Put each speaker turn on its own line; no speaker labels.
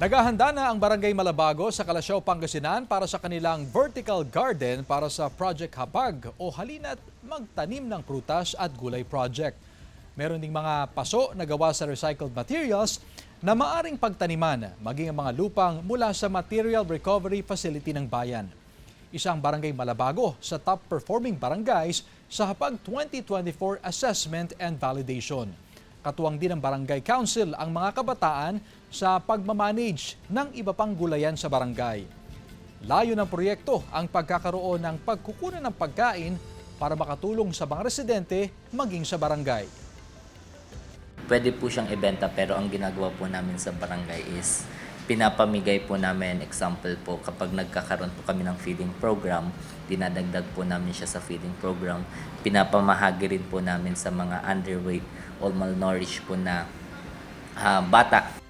Naghahanda na ang Barangay Malabago sa Calasiao, Pangasinan para sa kanilang vertical garden para sa Project Hapag o Halina't Magtanim ng Prutas at Gulay Project. Meron ding mga paso na gawa sa recycled materials na maaring pagtaniman, maging ang mga lupang mula sa Material Recovery Facility ng bayan. Isang Barangay Malabago sa top performing barangays sa Hapag 2024 Assessment and Validation. Katuwang din ng Barangay Council ang mga kabataan sa pagmamanage ng iba pang gulayan sa barangay. Layo ng proyekto ang pagkakaroon ng pagkukunan ng pagkain para makatulong sa mga residente maging sa barangay.
Pwede po siyang ibenta pero ang ginagawa po namin sa barangay is pinapamigay po namin, example po kapag nagkakaroon po kami ng feeding program, dinadagdag po namin siya sa feeding program, pinapamahagi rin po namin sa mga underweight o malnourished po na bata